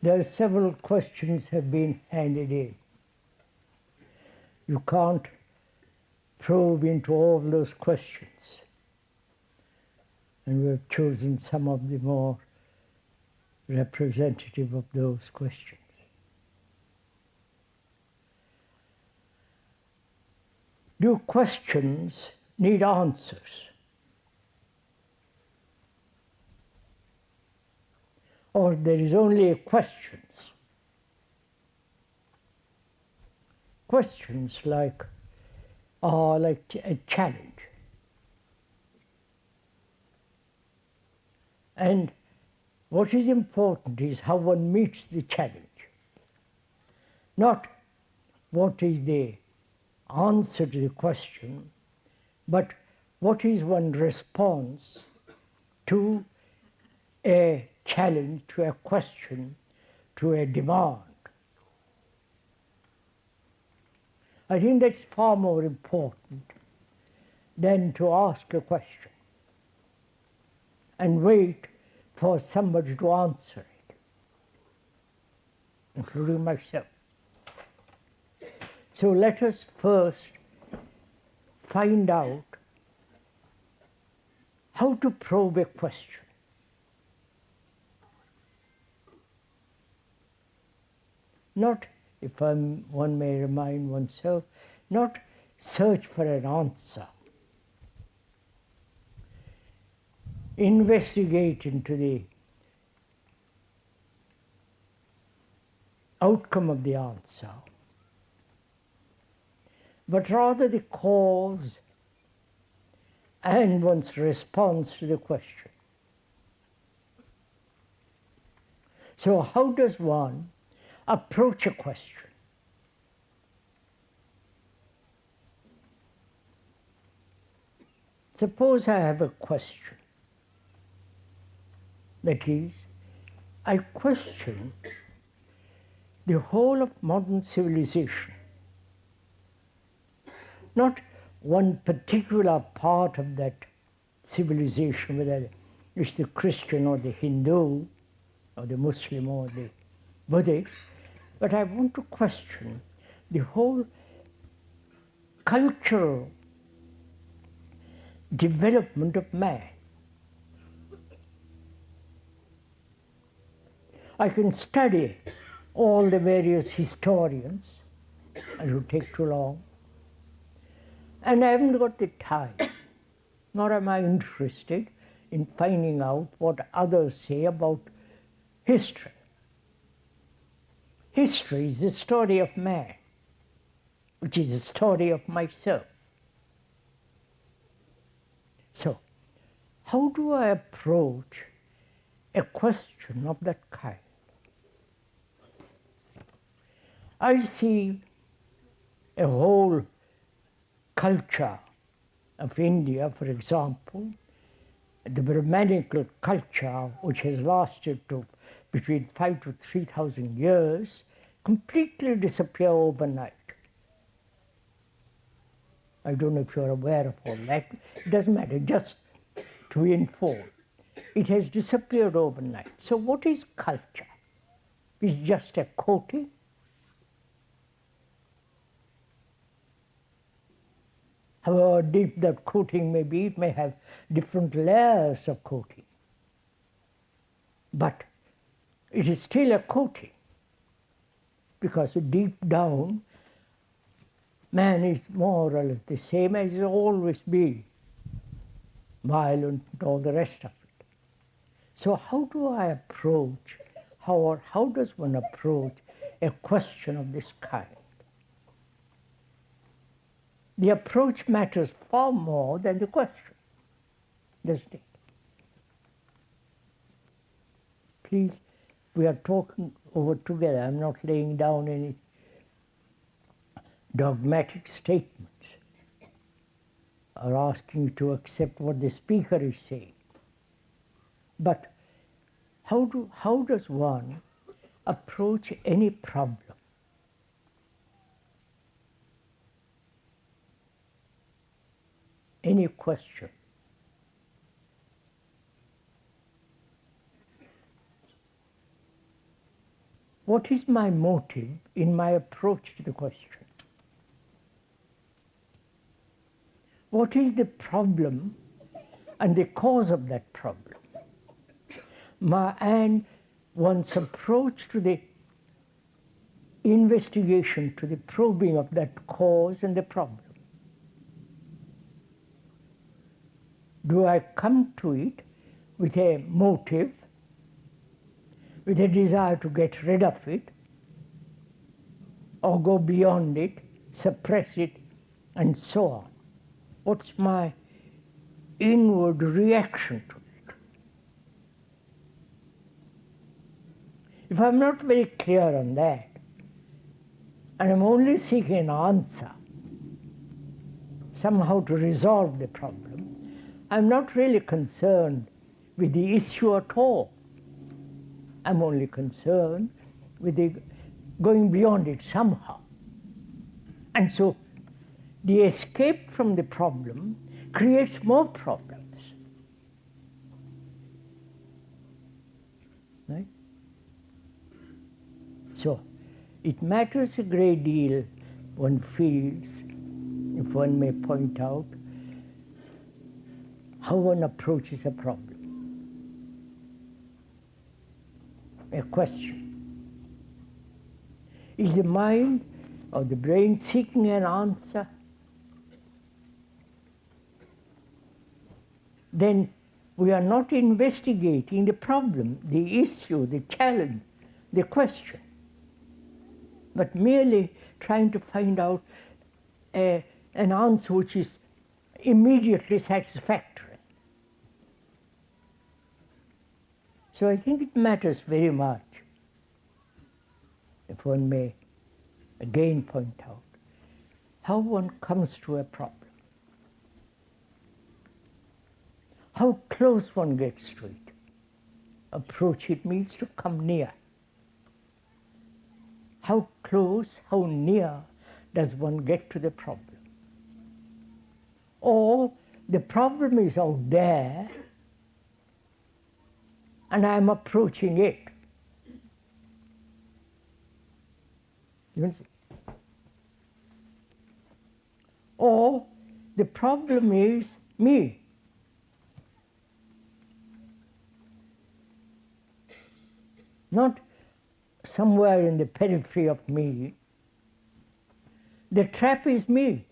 There are several questions have been handed in. You can't probe into all those questions. And we have chosen some of the more representative of those questions. Do questions need answers? Or there is only questions? Questions are like a challenge. And what is important is how one meets the challenge. Not what is the answer to the question, but what is one's response to a challenge, to a question, to a demand. I think that's far more important than to ask a question and wait for somebody to answer it, including myself. So let us first find out how to probe a question. Not, if one may remind oneself, not search for an answer. Investigate into the outcome of the answer, but rather the cause and one's response to the question. So how does one approach a question? Suppose I have a question. That is, I question the whole of modern civilization, not one particular part of that civilization, whether it's the Christian or the Hindu or the Muslim or the Buddhist, but I want to question the whole cultural development of man. I can study all the various historians, it would take too long, and I haven't got the time, nor am I interested in finding out what others say about history. History is the story of man, which is the story of myself. So, how do I approach a question of that kind? I see a whole culture of India, for example, the Brahmanical culture, which has lasted to between 5,000 to 3,000 years, completely disappear overnight. I don't know if you're aware of all that. It doesn't matter, just to inform. It has disappeared overnight. So what is culture? It's just a coating. However deep that coating may be, it may have different layers of coating. But it is still a coating, because deep down, man is more or less the same as he always been, violent and all the rest of it. So how do I approach, how does one approach a question of this kind? The approach matters far more than the question, doesn't it? Please, we are talking over together. I'm not laying down any dogmatic statements or asking you to accept what the speaker is saying. But how does one approach any problem? Any question? What is my motive in my approach to the question? What is the problem and the cause of that problem? And one's approach to the investigation, to the probing of that cause and the problem. Do I come to it with a motive, with a desire to get rid of it, or go beyond it, suppress it, and so on? What's my inward reaction to it? If I'm not very clear on that, and I'm only seeking an answer, somehow to resolve the problem, I'm not really concerned with the issue at all. I'm only concerned with the going beyond it somehow. And so the escape from the problem creates more problems. Right? So it matters a great deal, one feels, if one may point out, how one approaches a problem. A question. Is the mind or the brain seeking an answer? Then we are not investigating the problem, the issue, the challenge, the question, but merely trying to find out an answer which is immediately satisfactory. So I think it matters very much, if one may again point out, how one comes to a problem, how close one gets to it. Approach it means to come near. How close, how near does one get to the problem? Or the problem is out there, and I'm approaching it. You see? Or the problem is me. Not somewhere in the periphery of me. The trap is me.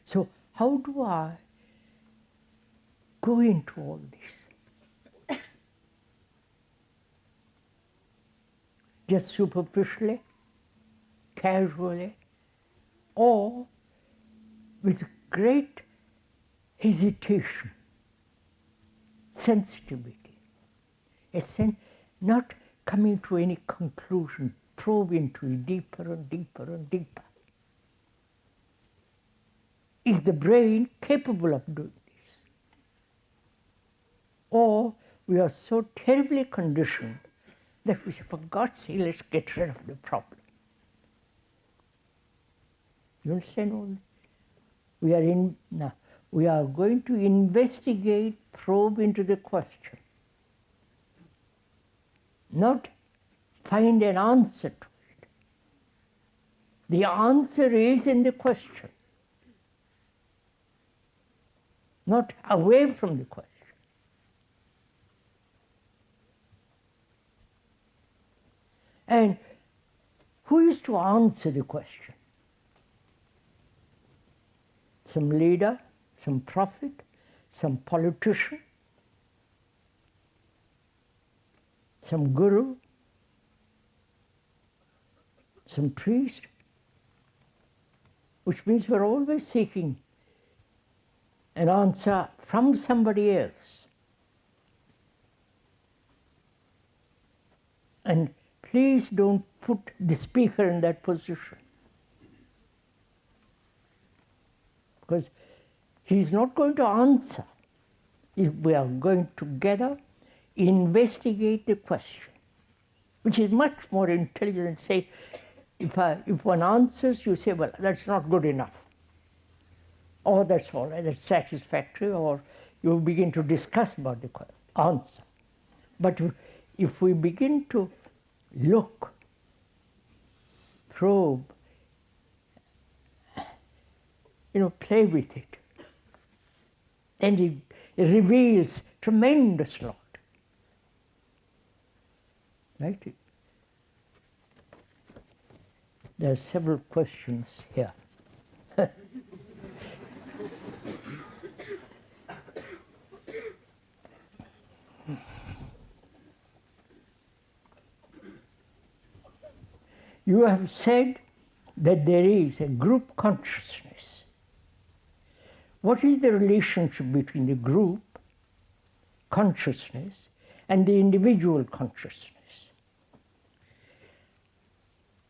So how do I go into all this? Just superficially, casually, or with great hesitation, sensitivity, not coming to any conclusion, probe into it deeper and deeper and deeper. Is the brain capable of doing this? Or we are so terribly conditioned that we say, for God's sake, let's get rid of the problem. You understand all this? We are going to investigate, probe into the question, not find an answer to it. The answer is in the question, not away from the question. And who is to answer the question? Some leader, some prophet, some politician, some guru, some priest, which means we're always seeking an answer from somebody else. And please don't put the speaker in that position, because he's not going to answer if we are going together investigate the question, which is much more intelligent. Say, if one answers, you say, well, that's not good enough, or that's all right, that's satisfactory, or you begin to discuss about the answer. But if we begin to look, probe, play with it, and it reveals tremendous lot. Right? There are several questions here. You have said that there is a group consciousness. What is the relationship between the group consciousness and the individual consciousness?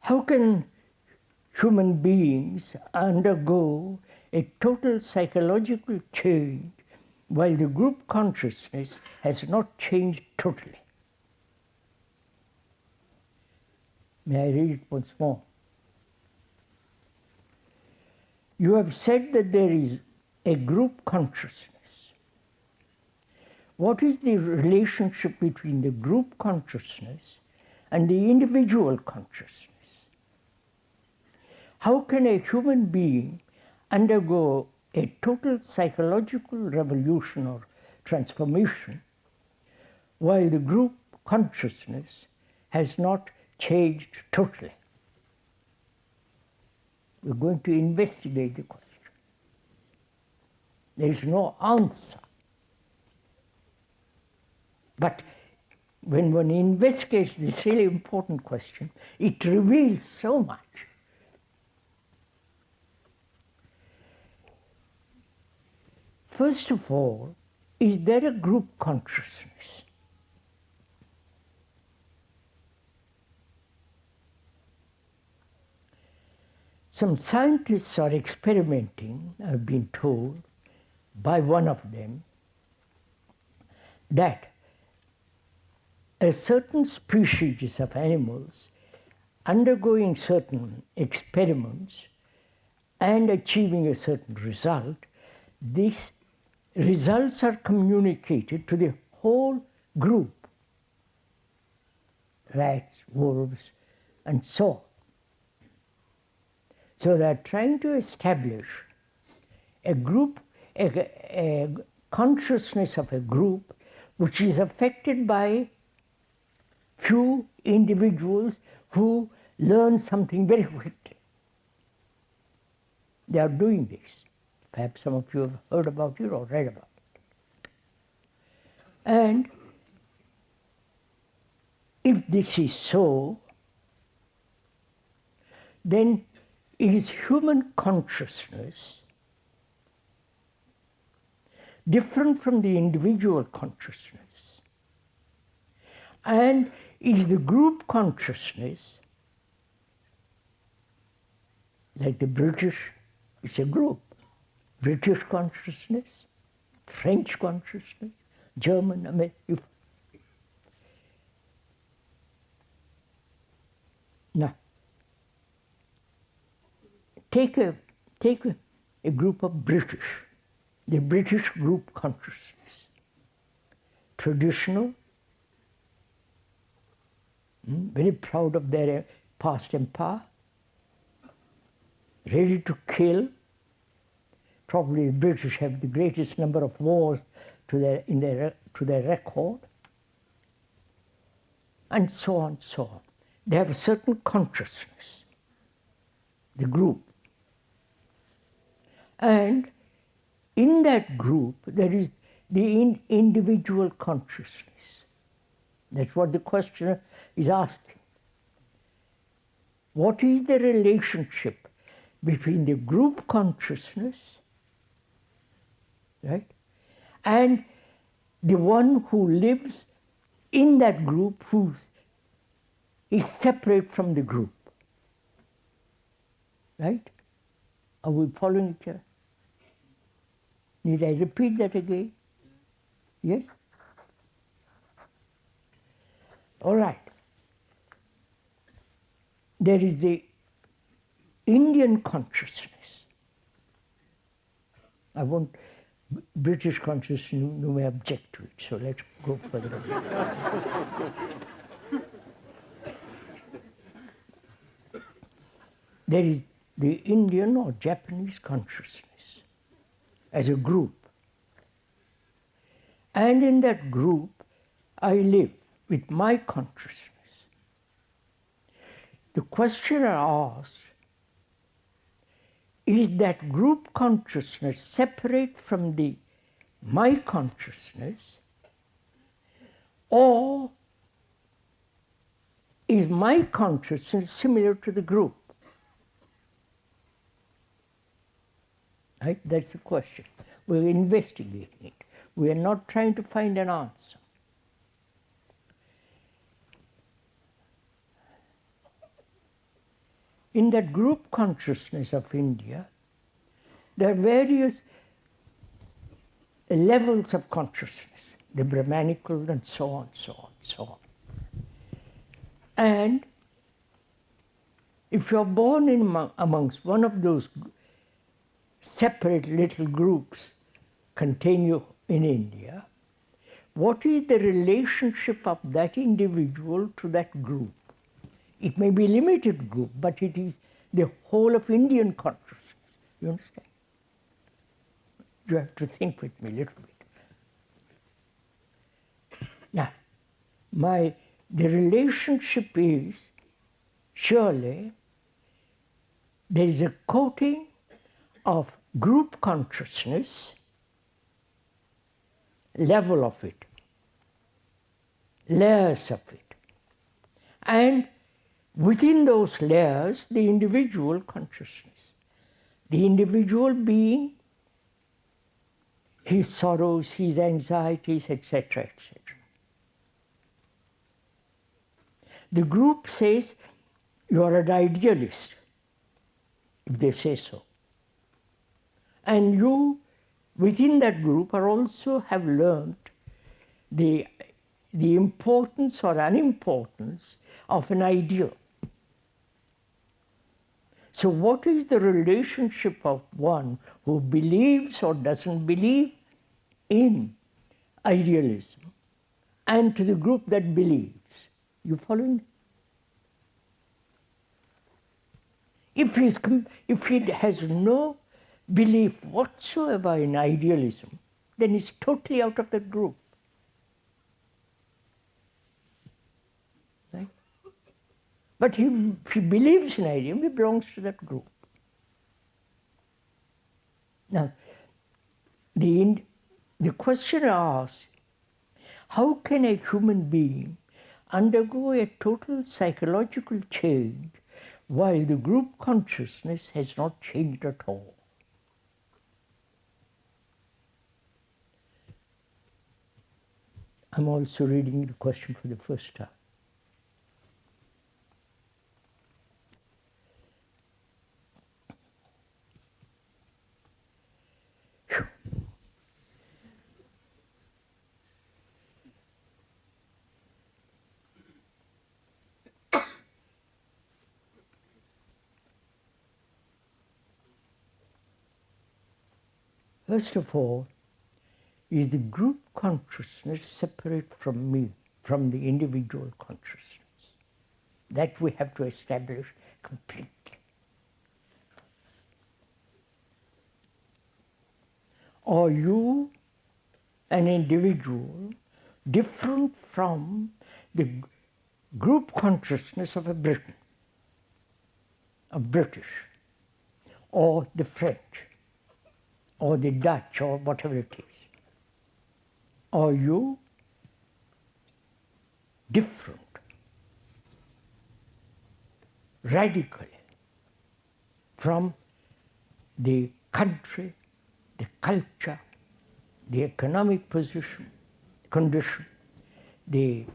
How can human beings undergo a total psychological change while the group consciousness has not changed totally? May I read it once more? You have said that there is a group consciousness. What is the relationship between the group consciousness and the individual consciousness? How can a human being undergo a total psychological revolution or transformation while the group consciousness has not changed totally? We're going to investigate the question. There is no answer. But when one investigates this really important question, it reveals so much. First of all, is there a group consciousness? Some scientists are experimenting, I've been told, by one of them, that a certain species of animals undergoing certain experiments and achieving a certain result, these results are communicated to the whole group, rats, wolves, and so on. So they are trying to establish a group, a consciousness of a group which is affected by few individuals who learn something very quickly. They are doing this. Perhaps some of you have heard about it or read about it. And if this is so, then is human consciousness different from the individual consciousness? And is the group consciousness, like the British, it's a group, British consciousness, French consciousness, German, American. Now, take a group of British, the British group consciousness, traditional, very proud of their past empire, ready to kill. Probably the British have the greatest number of wars to their record, and so on, so on. They have a certain consciousness, the group. And in that group, there is the individual consciousness. That's what the questioner is asking. What is the relationship between the group consciousness, right, and the one who lives in that group, who is separate from the group? Right? Are we following each other? Need I repeat that again? Yes? All right. There is the Indian consciousness. I won't British consciousness may object to it, so let's go further. There is the Indian or Japanese consciousness as a group. And in that group, I live with my consciousness. The questioner asks, is that group consciousness separate from the my consciousness, or is my consciousness similar to the group? Right? That's the question. We're investigating it. We are not trying to find an answer. In that group consciousness of India, there are various levels of consciousness, the Brahmanical and so on, so on, so on. And if you're born in amongst one of those separate little groups contained in India, what is the relationship of that individual to that group? It may be a limited group, but it is the whole of Indian consciousness. You understand? You have to think with me a little bit. Now, the relationship is, surely, there is a coating of group consciousness, level of it, layers of it, and within those layers, the individual consciousness. The individual being his sorrows, his anxieties, etc., etc. The group says, you are an idealist, if they say so. And you, within that group, are also have learned the importance or unimportance of an ideal. So what is the relationship of one who believes or doesn't believe in idealism and to the group that believes? You following? If he has no belief whatsoever in idealism, then he's totally out of that group. Right? But if he believes in idealism, he belongs to that group. Now, the questioner asks, how can a human being undergo a total psychological change while the group consciousness has not changed at all? I'm also reading the question for the first time. First of all, is the group consciousness separate from me, from the individual consciousness? That we have to establish completely. Are you, an individual, different from the group consciousness of a Briton, of British, or the French, or the Dutch, or whatever it is? Are you different, radically, from the country, the culture, the economic condition, the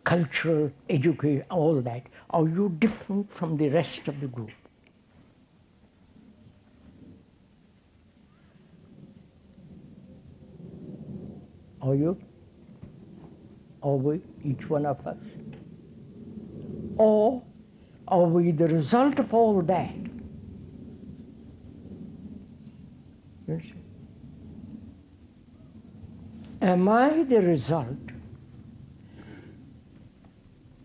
cultural education, all that? Are you different from the rest of the group? Are you? Are we, each one of us? Or are we the result of all that? You see? Am I the result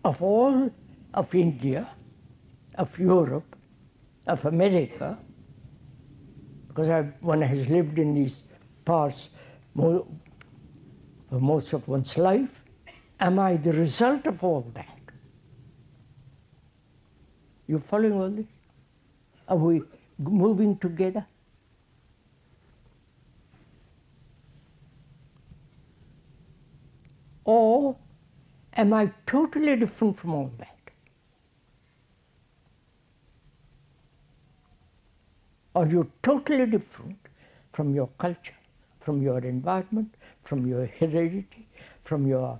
of all of India, of Europe, of America? Because one has lived in these parts for most of one's life. Am I the result of all that? You following all this? Are we moving together? Or am I totally different from all that? Or you're totally different from your culture, from your environment, from your heredity, from your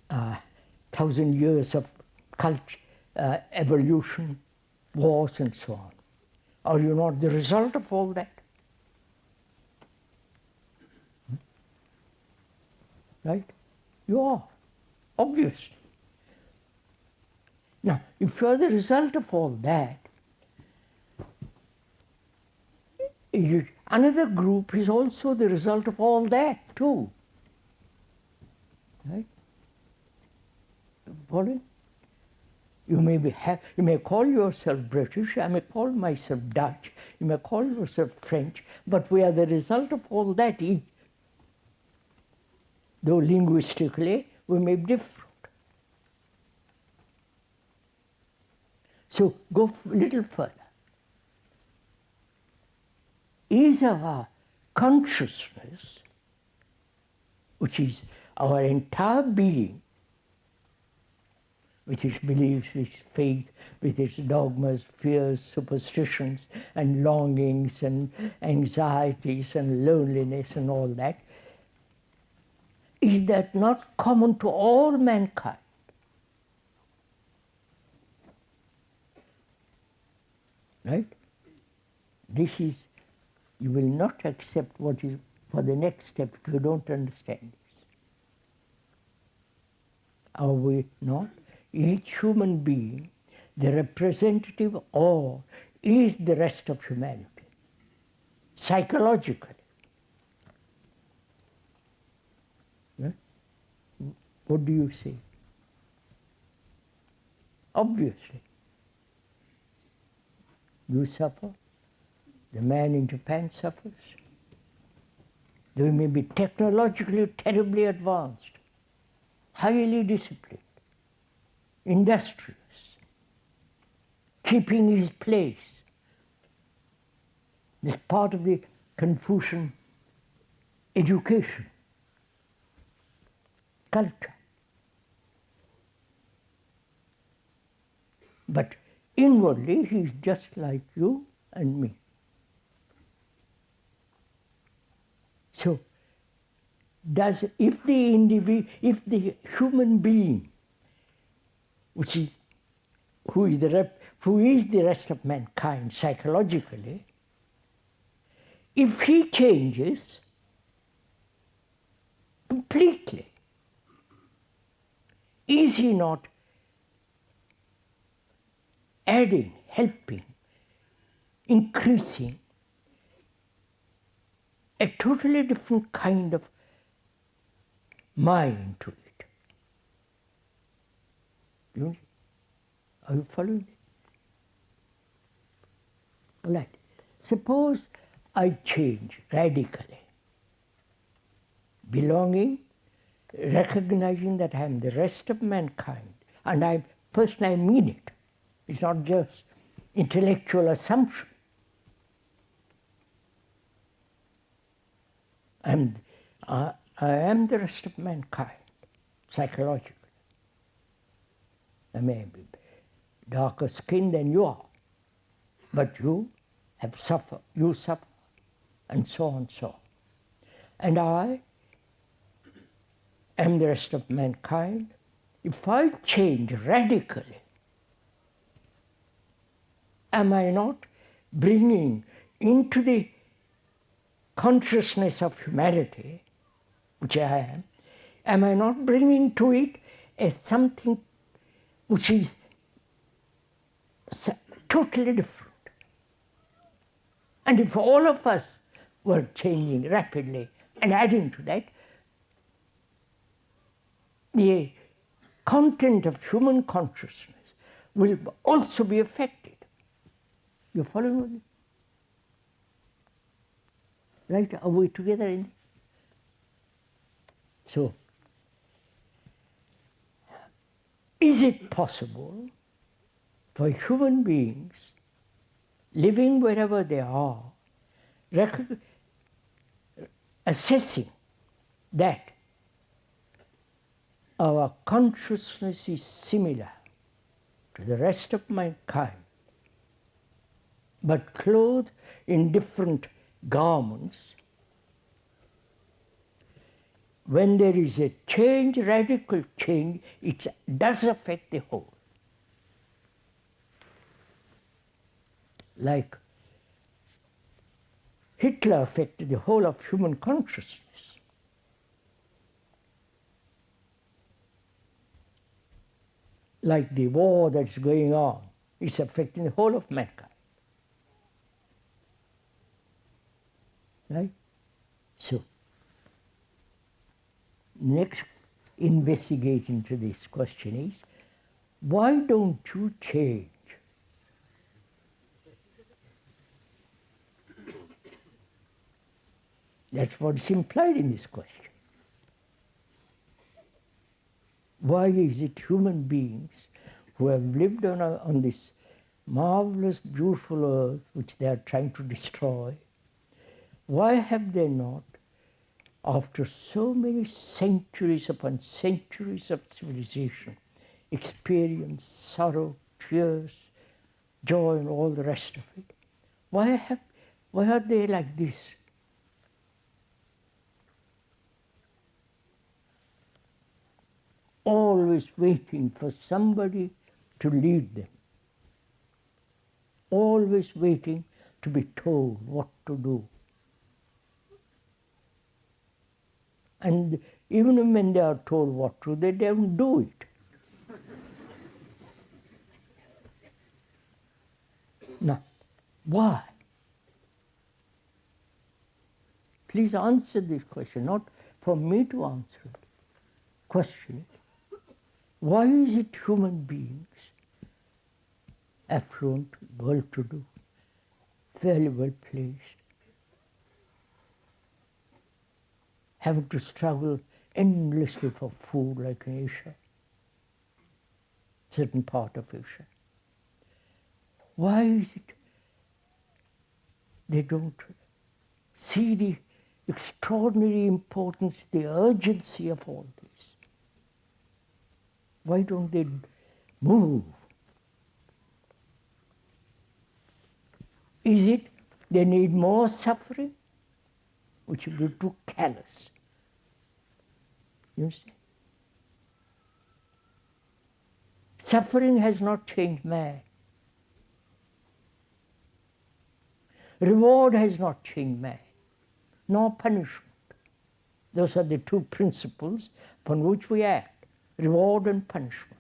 1,000 years of culture, evolution, wars, and so on. Are you not the result of all that? Right? You are, obviously. Now, if you are the result of all that, another group is also the result of all that too. Right? Following? You may call yourself British, I may call myself Dutch, you may call yourself French, but we are the result of all that. Though linguistically we may be different. So go a little further. Is our consciousness, which is our entire being, with its beliefs, its faith, with its dogmas, fears, superstitions, and longings, and anxieties, and loneliness, and all that, is that not common to all mankind? Right? This is, you will not accept what is for the next step if you don't understand this. Are we not? Each human being, the representative or is the rest of humanity, psychologically. Right? What do you say? Obviously. You suffer. The man in Japan suffers. They may be technologically terribly advanced, highly disciplined, industrious, keeping his place. This is part of the Confucian education, culture. But inwardly, he's just like you and me. So, if the human being, who is the rest of mankind psychologically, if he changes completely, is he not adding, helping, increasing a totally different kind of mind to it? Are you following it? All right. Suppose I change radically, belonging, recognizing that I am the rest of mankind, and I personally mean it. It's not just intellectual assumption. I am the rest of mankind, psychologically. I may be darker skinned than you are, but you have suffered, you suffer, and so on and so on. And I am the rest of mankind. If I change radically, am I not bringing into the consciousness of humanity, which I am I not bringing to it as something which is totally different? And if all of us were changing rapidly And adding to that, the content of human consciousness will also be affected. You following me? Right? Are we together in this? So, is it possible for human beings living wherever they are, assessing that our consciousness is similar to the rest of mankind, but clothed in different garments, when there is a change, radical change, it does affect the whole. Like Hitler affected the whole of human consciousness. Like the war that's going on, it's affecting the whole of mankind. Right? So, next investigation to this question is, why don't you change? That's what's implied in this question. Why is it human beings who have lived on this marvelous, beautiful earth, which they are trying to destroy, why have they not, after so many centuries upon centuries of civilization, experienced sorrow, tears, joy, and all the rest of it? Why are they like this? Always waiting for somebody to lead them. Always waiting to be told what to do. And even when they are told what to do, they don't do it. Now, why? Please answer this question, not for me to answer it. Question it. Why is it human beings, affluent, well-to-do, fairly well-placed, having to struggle endlessly for food like in Asia, certain part of Asia? Why is it they don't see the extraordinary importance, the urgency of all this? Why don't they move? Is it they need more suffering, which will be too callous? You see? Suffering has not changed man. Reward has not changed man, nor punishment. Those are the two principles upon which we act, reward and punishment.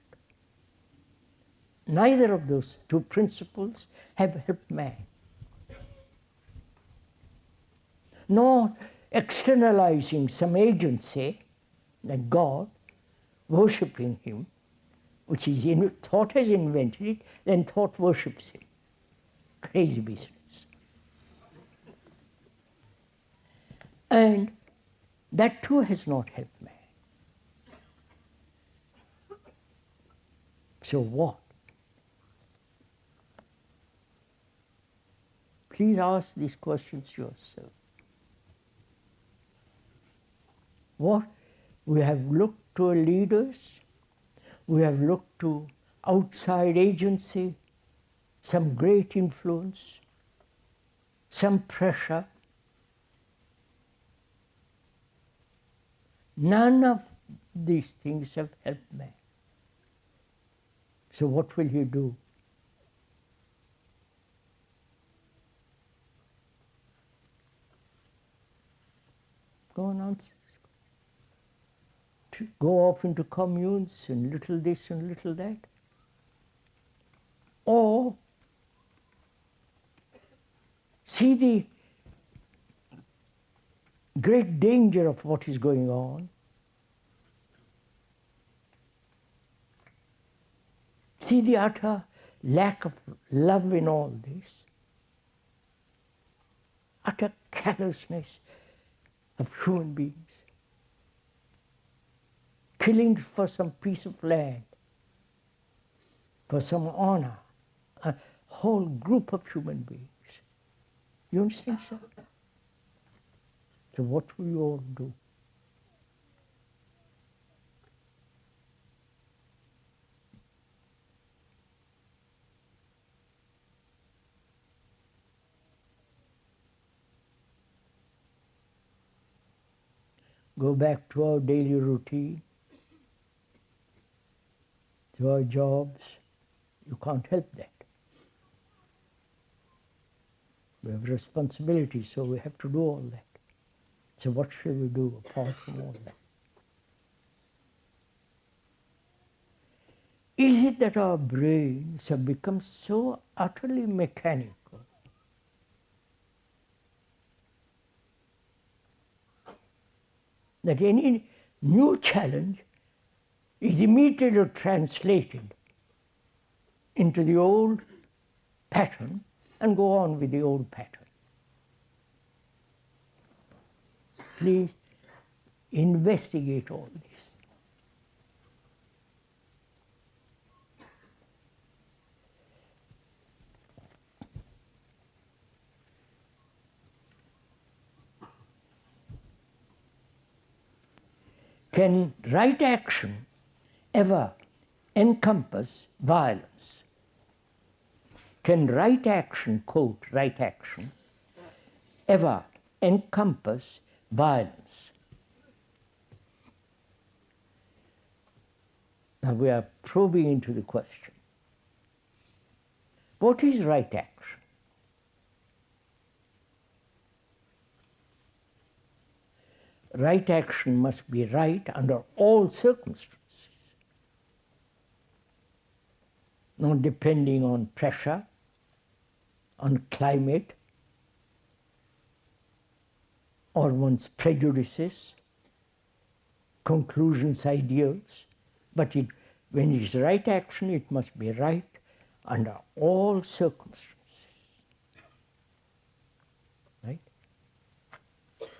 Neither of those two principles have helped man. Nor externalizing some agency, like God, worshipping him, which is thought has invented it, then thought worships him. Crazy business. And that too has not helped man. So what? Please ask these questions yourself. What? We have looked to leaders, we have looked to outside agency, some great influence, some pressure. None of these things have helped man. So what will he do? Go on, answer. To go off into communes and little this and little that? Or see great danger of what is going on. See the utter lack of love in all this, utter callousness of human beings, killing for some piece of land, for some honor, a whole group of human beings. You understand, sir? So what will you all do? Go back to our daily routine, to our jobs. You can't help that. We have responsibilities, so we have to do all that. So what shall we do apart from all that? Is it that our brains have become so utterly mechanical that any new challenge is immediately translated into the old pattern and go on with the old pattern? Please investigate all this. Can right action ever encompass violence? Can right action, quote, right action, ever encompass violence? Now we are probing into the question. What is right action? Right action must be right under all circumstances, not depending on pressure, on climate, or one's prejudices, conclusions, ideals. But when it's right action, it must be right under all circumstances. Right?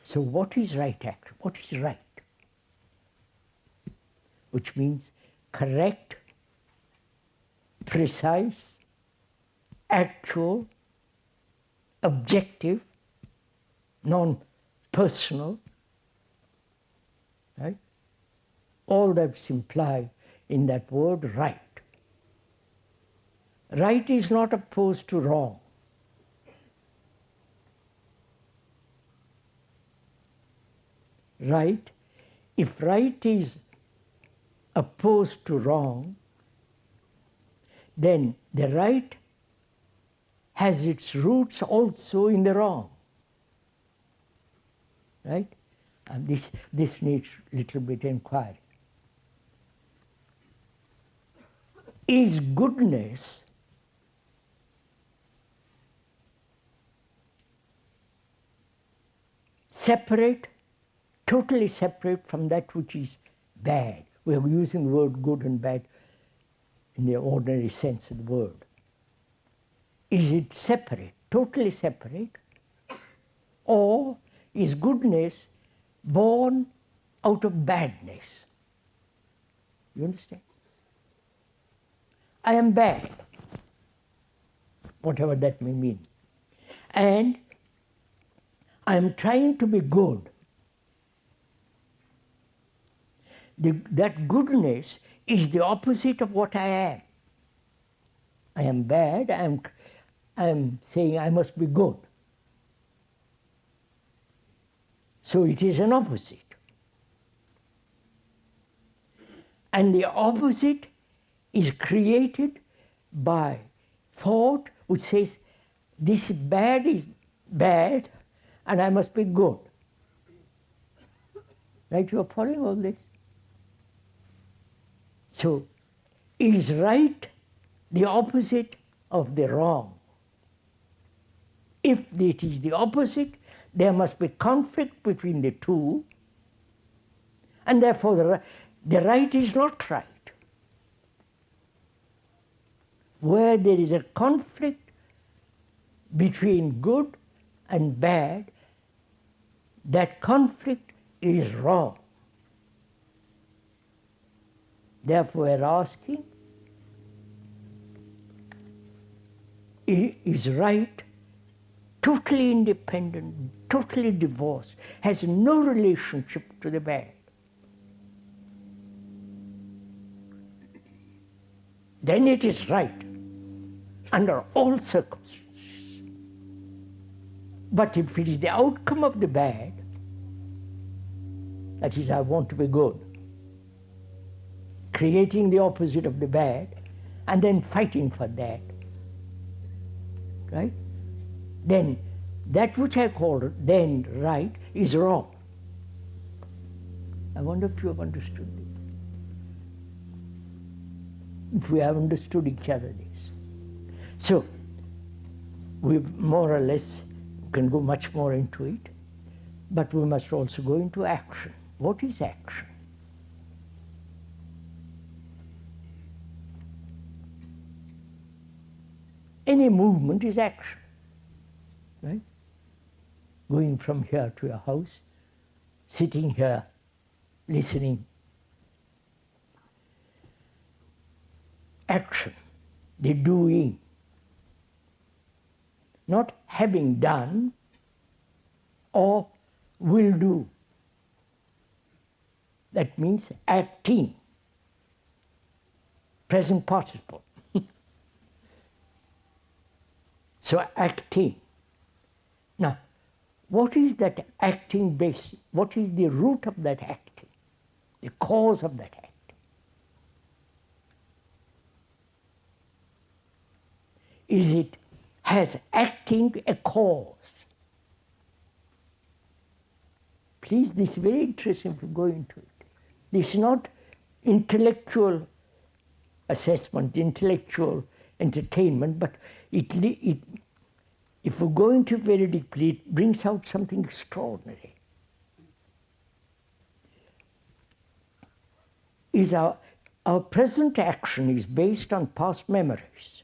So what is right action? What is right? Which means correct, precise, actual, objective, non-personal, right? All that's implied in that word right. Right is not opposed to wrong. Right, if right is opposed to wrong, then the right has its roots also in the wrong. Right? And this needs a little bit inquiry. Is goodness separate, totally separate from that which is bad? We are using the word good and bad in the ordinary sense of the word. Is it separate, totally separate? Or is goodness born out of badness? You understand? I am bad, whatever that may mean. And I am trying to be good. That goodness is the opposite of what I am. I am bad, I am saying I must be good. So it is an opposite. And the opposite is created by thought which says this bad is bad and I must be good. Right? You are following all this? So, is right the opposite of the wrong? If it is the opposite, there must be conflict between the two, and therefore the right is not right. Where there is a conflict between good and bad, that conflict is wrong. Therefore, we are asking, is right totally independent, totally divorced, has no relationship to the bad? Then it is right under all circumstances. But if it is the outcome of the bad, that is, I want to be good, creating the opposite of the bad, and then fighting for that, right? Then that which I call then right is wrong. I wonder if you have understood this. If we have understood each other this. So, we more or less can go much more into it, but we must also go into action. What is action? Any movement is action, right? Going from here to your house, sitting here, listening. Action, the doing. Not having done or will do. That means acting. Present participle. So acting. Now, what is that acting base? What is the root of that acting? The cause of that acting? Has acting a cause? Please, this is very interesting to go into it. This is not intellectual assessment, intellectual entertainment, but if we go into it very deeply, it brings out something extraordinary. Our present action is based on past memories,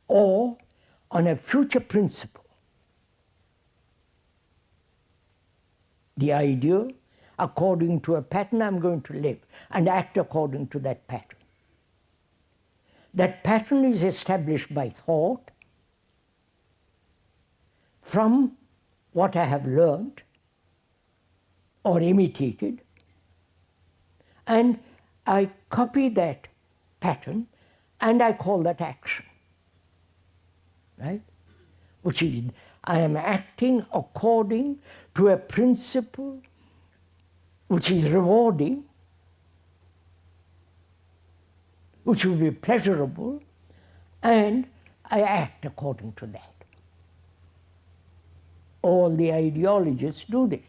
or on a future principle. The idea, according to a pattern I'm going to live and act according to that pattern. That pattern is established by thought from what I have learned or imitated, and I copy that pattern and I call that action. Right? Which is, I am acting according to a principle which is rewarding, which will be pleasurable, and I act according to that. All the ideologists do this.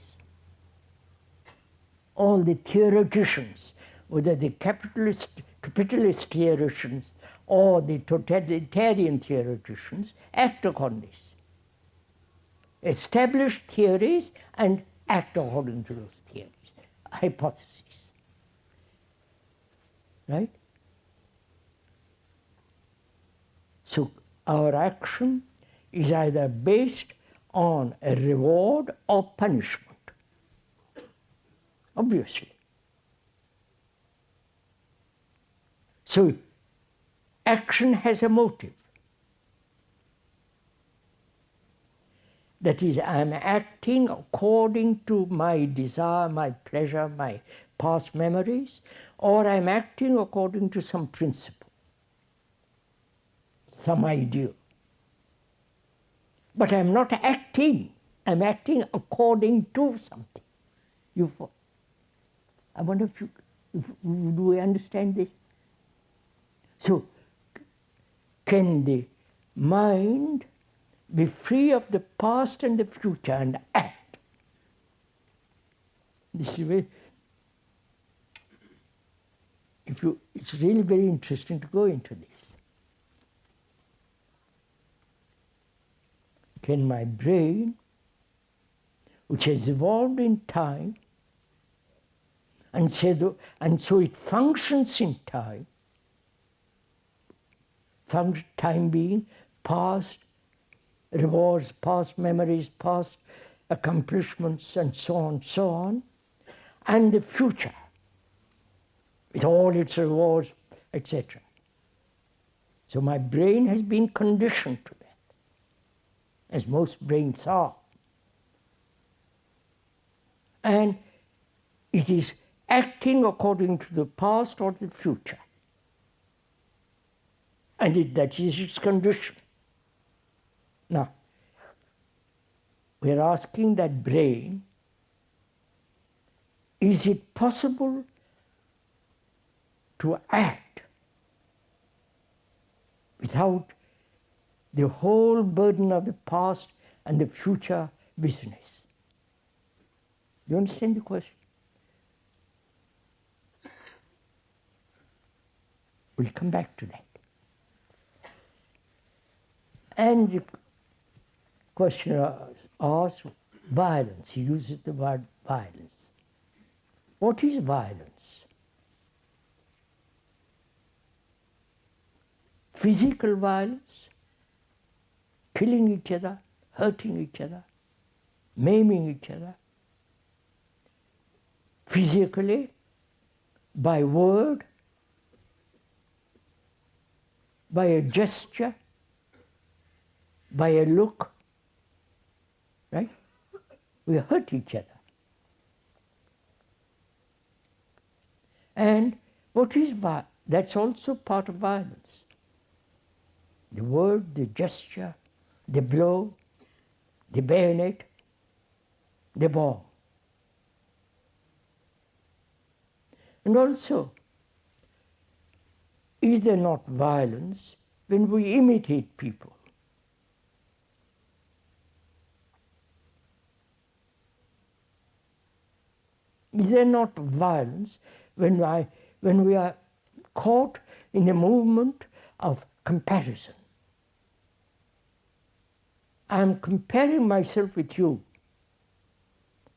All the theoreticians, whether the capitalist theoreticians or the totalitarian theoreticians, act upon this. Establish theories and act according to those theories, hypotheses. Right? So our action is either based on a reward or punishment, obviously. So action has a motive. That is, I am acting according to my desire, my pleasure, my past memories, or I am acting according to some principle, some ideal. But I am not acting, I am acting according to something. I wonder if do we understand this? So, can the mind be free of the past and the future and act? This is very, it's really very interesting to go into this. can my brain, which has evolved in time, and so it functions in time, time being past rewards, past memories, past accomplishments, and so on, and the future, with all its rewards, etc. So my brain has been conditioned to that, as most brains are. And it is acting according to the past or the future. And that is its condition. Now, we are asking that brain, is it possible to act without the whole burden of the past and the future business? Do you understand the question? We'll come back to that. And the questioner asks, violence. He uses the word violence. What is violence? Physical violence, killing each other, hurting each other, maiming each other. Physically, by word, by a gesture, by a look, right? We hurt each other. And what is violence? That's also part of violence. The word, the gesture, the blow, the bayonet, the bomb. And also, is there not violence when we imitate people? Is there not violence when we are caught in a movement of comparison? I am comparing myself with you,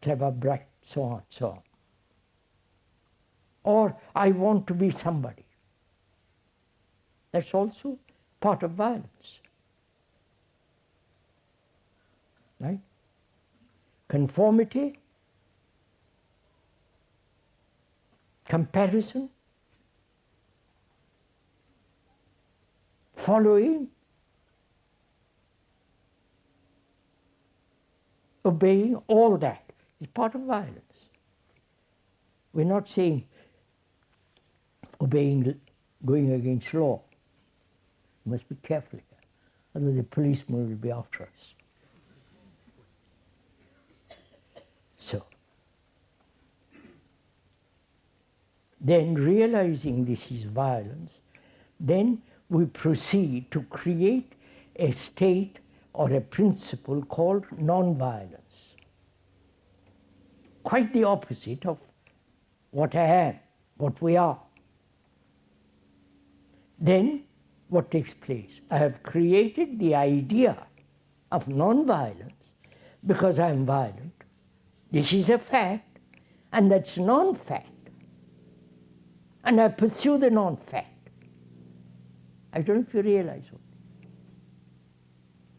clever, bright, so on, so on. Or I want to be somebody. That's also part of violence. Right? Conformity, comparison, following, obeying, all that is part of violence. We're not saying obeying, going against law. You must be careful here, otherwise the policeman will be after us. So, then realizing this is violence, then we proceed to create a state or a principle called non-violence. Quite the opposite of what I am, what we are. Then what takes place? I have created the idea of non-violence because I am violent. This is a fact, and that's non-fact. And I pursue the non-fact. I don't know if you realize what.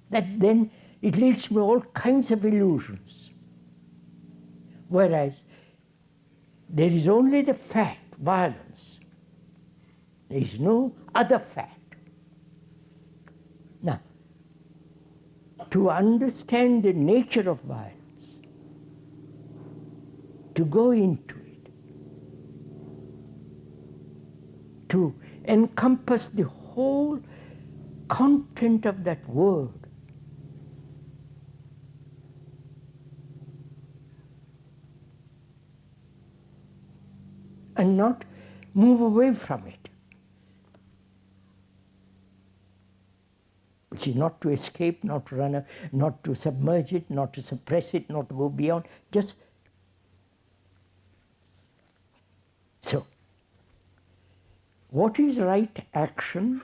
That then it leads to all kinds of illusions. Whereas there is only the fact, violence. There is no other fact. Now, to understand the nature of violence, to go into it, to encompass the whole content of that word, and not move away from it. Which is not to escape, not to run, not to submerge it, not to suppress it, not to go beyond, just so. What is right action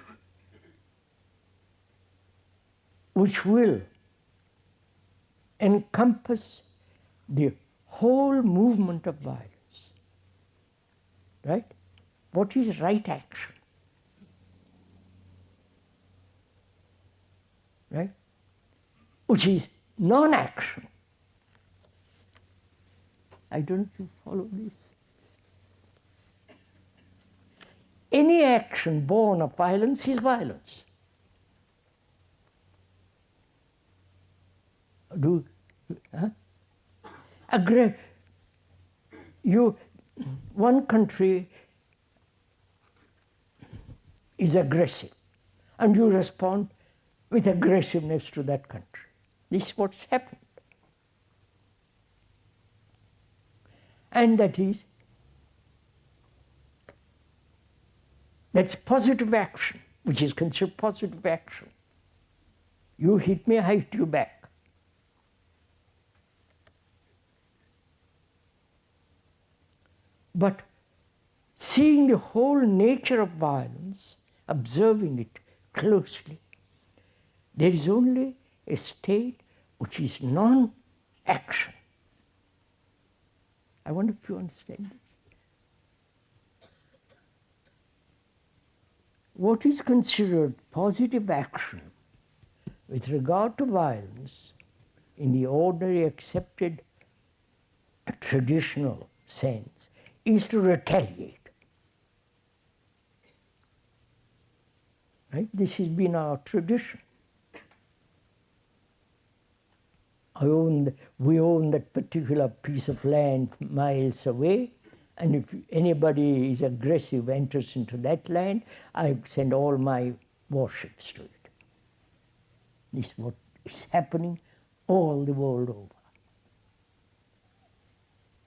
which will encompass the whole movement of violence. Right? What is right action? Right? Which is non-action. I don't know if you follow this. Any action born of violence is violence. One country is aggressive, and you respond with aggressiveness to that country. This is what's happened. And that's positive action, which is considered positive action. You hit me, I hit you back. But seeing the whole nature of violence, observing it closely, there is only a state which is non-action. I wonder if you understand this. What is considered positive action with regard to violence in the ordinary accepted traditional sense is to retaliate. Right? This has been our tradition. We own that particular piece of land miles away, and if anybody is aggressive, enters into that land, I send all my warships to it. This is what is happening all the world over.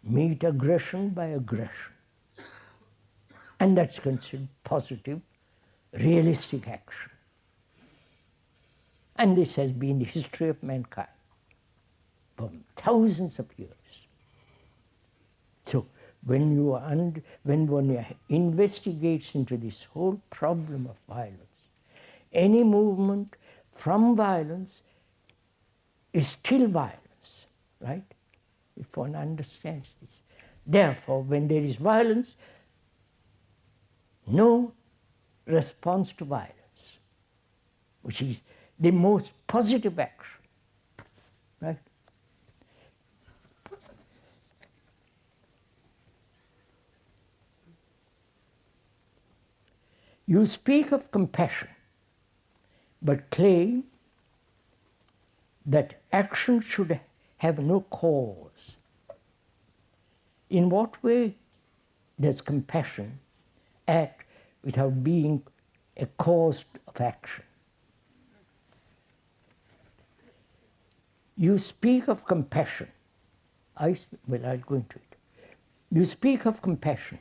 Meet aggression by aggression. And that's considered positive, realistic action. And this has been the history of mankind for thousands of years. So when one investigates into this whole problem of violence, any movement from violence is still violence, right? If one understands this. Therefore, when there is violence, no response to violence, which is the most positive action, right? You speak of compassion, but claim that action should have no cause. In what way does compassion act without being a cause of action? You speak of compassion. I'll go into it. You speak of compassion,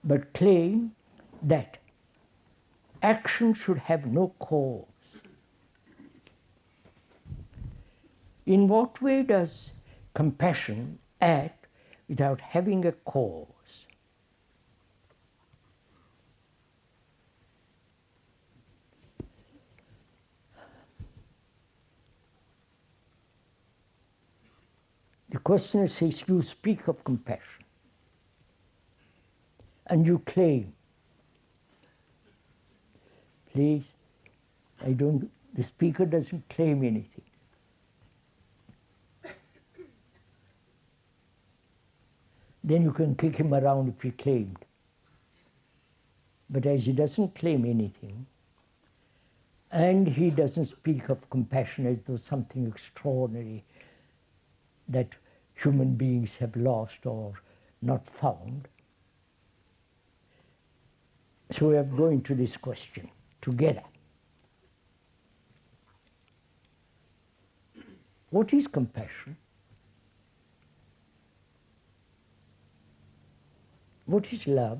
but claim that action should have no cause. In what way does compassion act without having a cause? The questioner says, you speak of compassion, and you claim. Please, the speaker doesn't claim anything. Then you can kick him around if he claimed. But as he doesn't claim anything, and he doesn't speak of compassion as though something extraordinary that human beings have lost or not found. So we are going to this question together. What is compassion? What is love?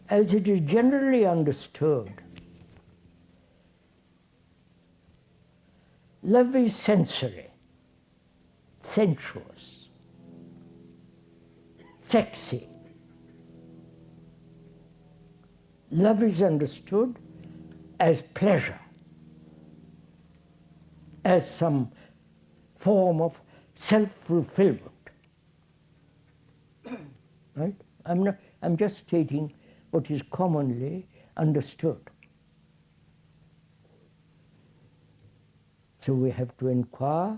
As it is generally understood, love is sensory, sensuous, sexy. Love is understood as pleasure, as some form of self-fulfillment. Right? I'm just stating what is commonly understood. So we have to inquire,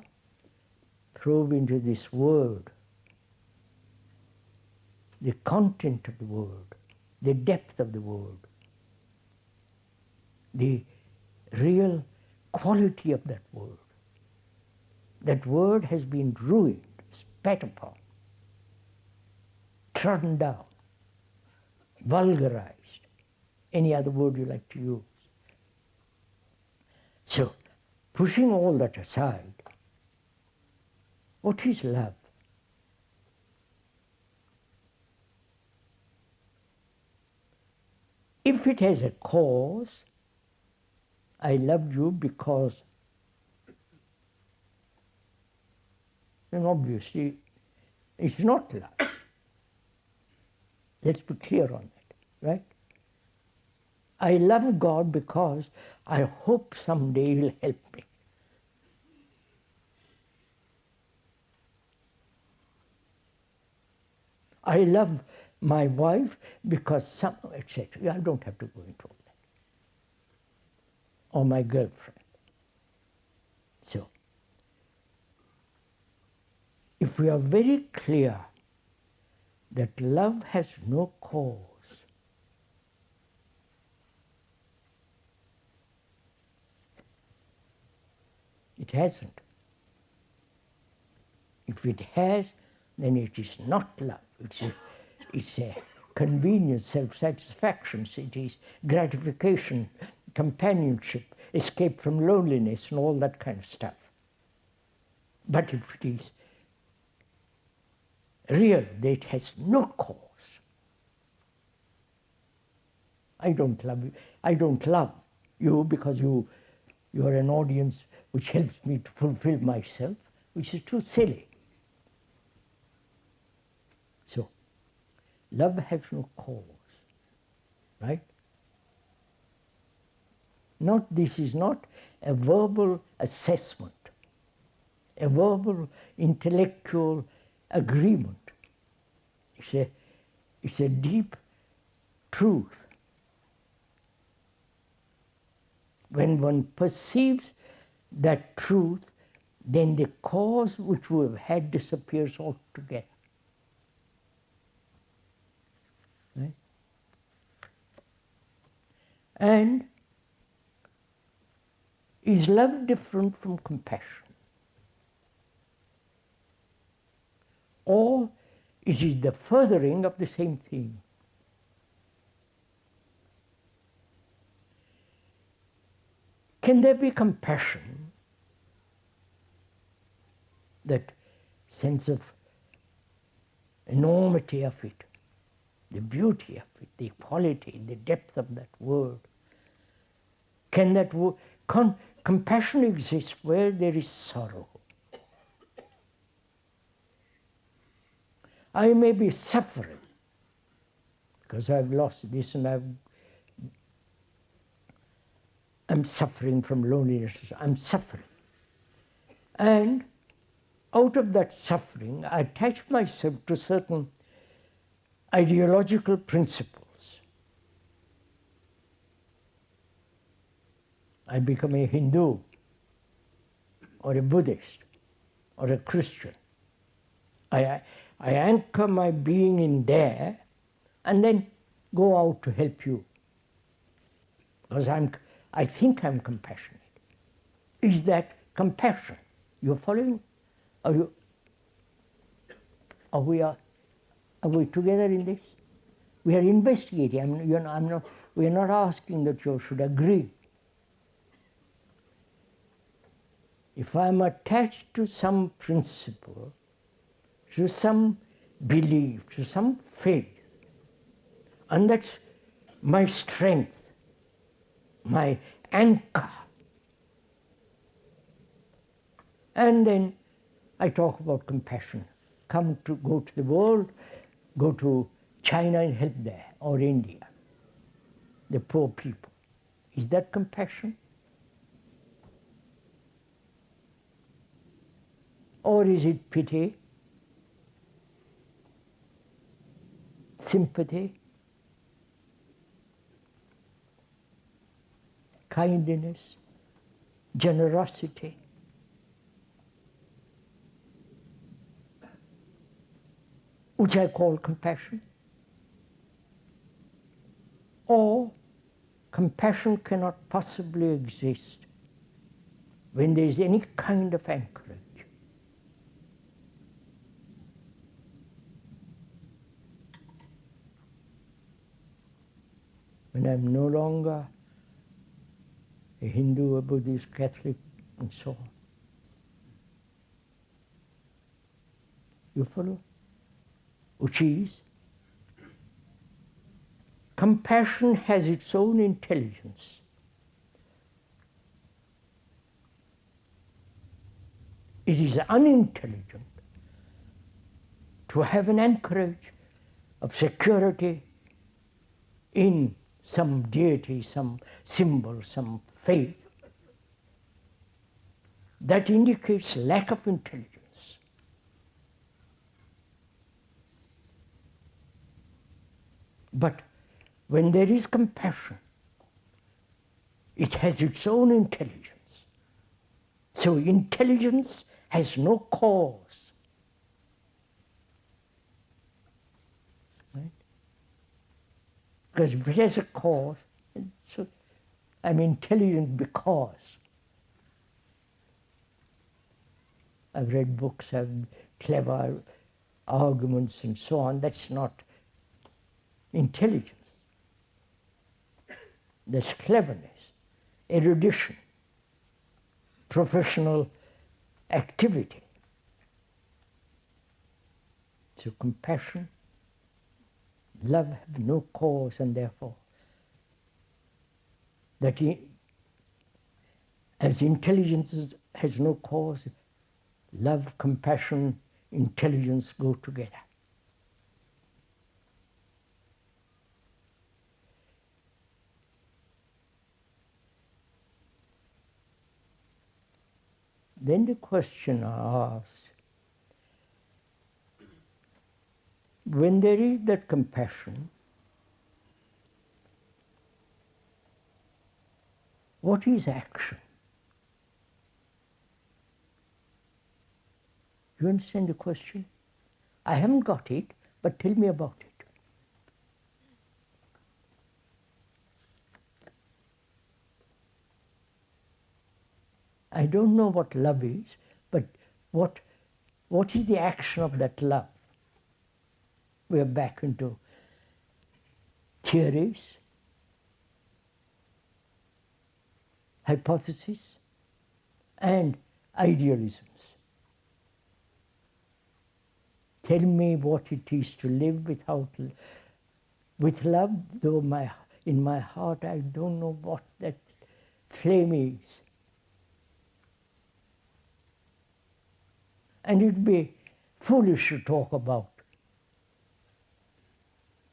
probe into this word, the content of the word, the depth of the word, the real quality of that word. That word has been ruined, spat upon, trodden down, vulgarized, any other word you like to use. So, pushing all that aside, what is love? If it has a cause, I love you because, then obviously it's not love. Let's be clear on that, right? I love God because I hope someday He'll help me. I love my wife because some, etc. I don't have to go into all that. Or my girlfriend. So, if we are very clear that love has no cause, it hasn't. If it has, then it is not love. It's a convenience, self-satisfaction. It is gratification, companionship, escape from loneliness, and all that kind of stuff. But if it is real, that it has no cause. I don't love you. I don't love you because you are an audience which helps me to fulfill myself, which is too silly. So, love has no cause, right? This is not a verbal assessment, a verbal intellectual agreement. It's a deep truth. When one perceives that truth, then the cause which we have had disappears altogether. Right? And is love different from compassion? Or it is the furthering of the same thing? Can there be compassion, that sense of enormity of it, the beauty of it, the quality, the depth of that word? Can that compassion exist where there is sorrow? I may be suffering because I've lost this and I'm suffering from loneliness. I'm suffering. And out of that suffering, I attach myself to certain ideological principles. I become a Hindu, or a Buddhist, or a Christian. I anchor my being in there and then go out to help you. Because I think I'm compassionate. Is that compassion? You're following? Are we together in this? We are investigating. We are not asking that you should agree. If I'm attached to some principle, to some belief, to some faith, and that's my strength, my anchor. And then I talk about compassion. Go to the world, go to China and help there, or India. the poor people. Is that compassion? Or is it pity, sympathy, kindness, generosity? Which I call compassion. Or compassion cannot possibly exist when there is any kind of anchorage. When I'm no longer a Hindu, a Buddhist, Catholic, and so on. You follow? Which is, compassion has its own intelligence. It is unintelligent to have an anchorage of security in some deity, some symbol, some faith. That indicates lack of intelligence. But when there is compassion, it has its own intelligence. So intelligence has no cause. Right? Because if it has a cause, so I'm intelligent because I've read books, I've clever arguments and so on. That's not intelligence. That's cleverness, erudition, professional activity. So compassion, love have no cause, and therefore that as intelligence has no cause, love, compassion, intelligence go together. Then the question asks, when there is that compassion, what is action? You understand the question? I haven't got it, but tell me about it. I don't know what love is, but what is the action of that love? We are back into theories, hypotheses, and idealisms. Tell me what it is to live with love, though in my heart I don't know what that flame is. And it would be foolish to talk about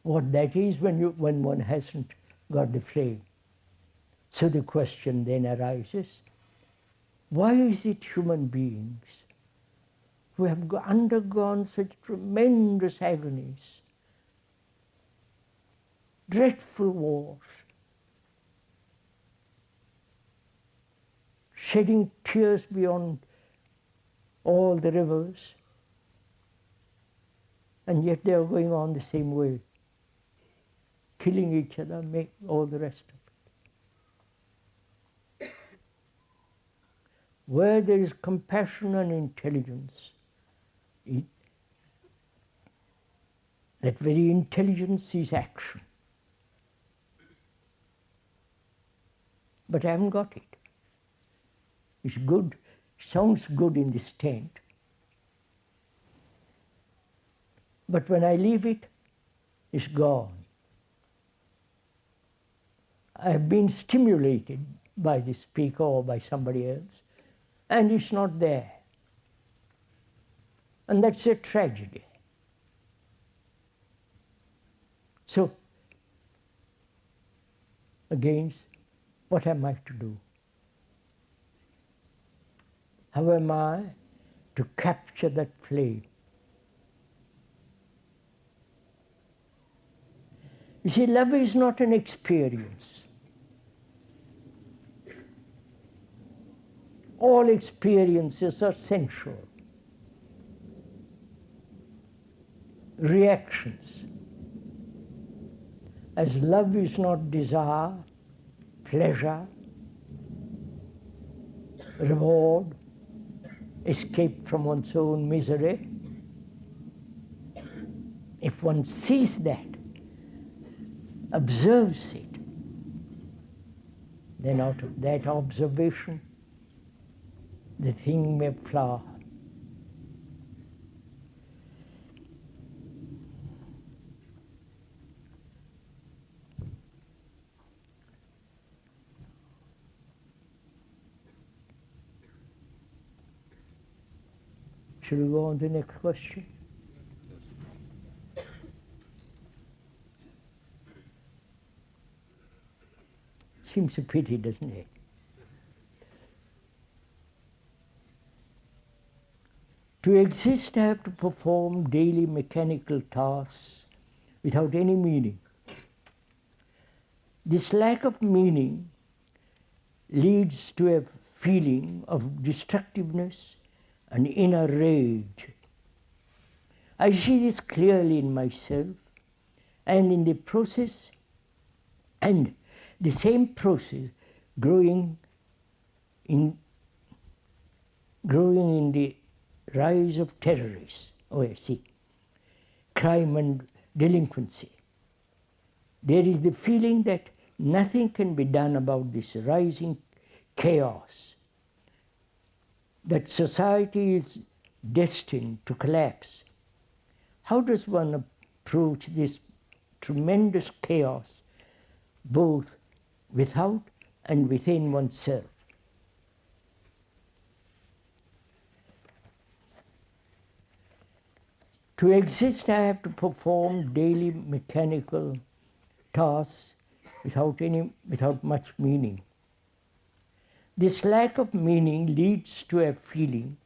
what that is when one hasn't got the flame. So the question then arises, why is it human beings who have undergone such tremendous agonies, dreadful wars, shedding tears beyond all the rivers, and yet they are going on the same way, killing each other, make all the rest of it. Where there is compassion and intelligence, that very intelligence is action. But I haven't got it. It's good, sounds good in this tent. But when I leave it, it's gone. I've been stimulated by the speaker or by somebody else, and it's not there. And that's a tragedy. So, against what am I to do? How am I to capture that flame? You see, love is not an experience. All experiences are sensual, reactions. As love is not desire, pleasure, reward, escape from one's own misery, if one sees that, observes it, then out of that observation, the thing may flower. Shall we go on to the next question? Seems a pity, doesn't it? To exist, I have to perform daily mechanical tasks without any meaning. This lack of meaning leads to a feeling of destructiveness and inner rage. I see this clearly in myself and in the process, and the same process growing in the rise of terrorists. Oh, I see. Crime and delinquency. There is the feeling that nothing can be done about this rising chaos, that society is destined to collapse. How does one approach this tremendous chaos, both without and within oneself? To exist, I have to perform daily mechanical tasks without much meaning. This lack of meaning leads to a feeling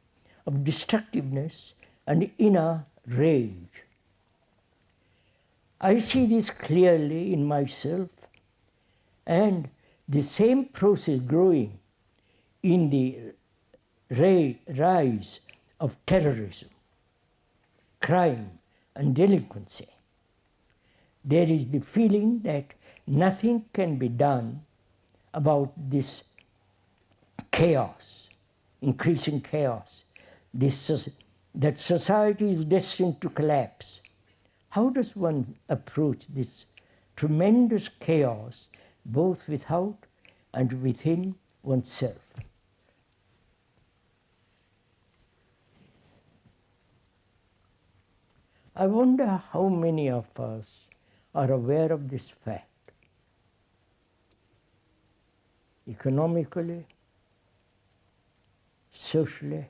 of destructiveness and inner rage. I see this clearly in myself, and the same process growing in the rise of terrorism, crime and delinquency. There is the feeling that nothing can be done about this chaos, increasing chaos, that society is destined to collapse. How does one approach this tremendous chaos, both without and within oneself? I wonder how many of us are aware of this fact. Economically, socially,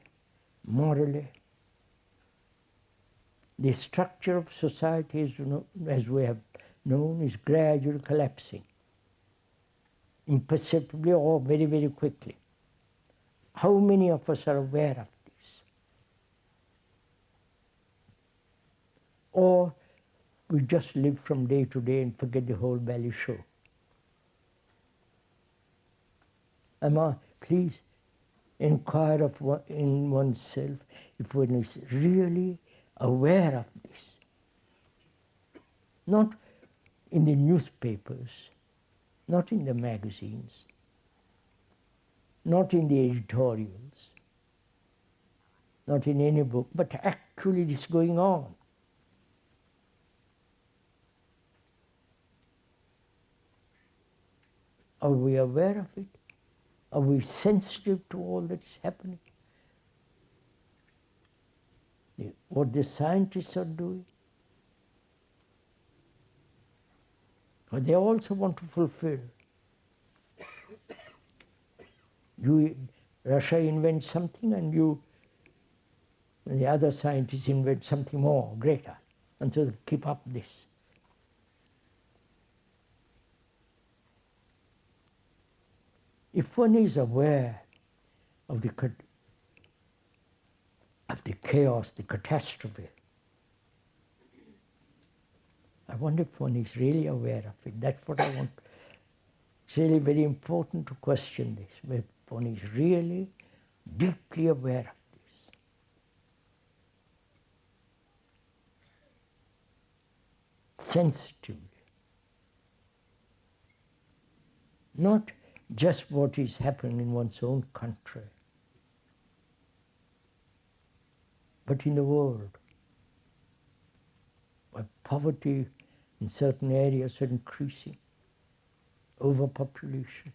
morally, the structure of society, as we have known, is gradually collapsing, imperceptibly or very, very quickly. How many of us are aware of this? Or we just live from day to day and forget the whole value show? Please inquire in oneself if one is really aware of this. Not in the newspapers, not in the magazines, not in the editorials, not in any book, but actually this going on. Are we aware of it? Are we sensitive to all that's happening? What the scientists are doing? But they also want to fulfill. Russia invents something and the other scientists invent something more, greater, and so they keep up this. If one is aware of the chaos, the catastrophe, I wonder if one is really aware of it. That's what I want. It's really very important to question this, whether one is really deeply aware of this. Sensitively. Not just what is happening in one's own country, but in the world, where poverty in certain areas are increasing, overpopulation,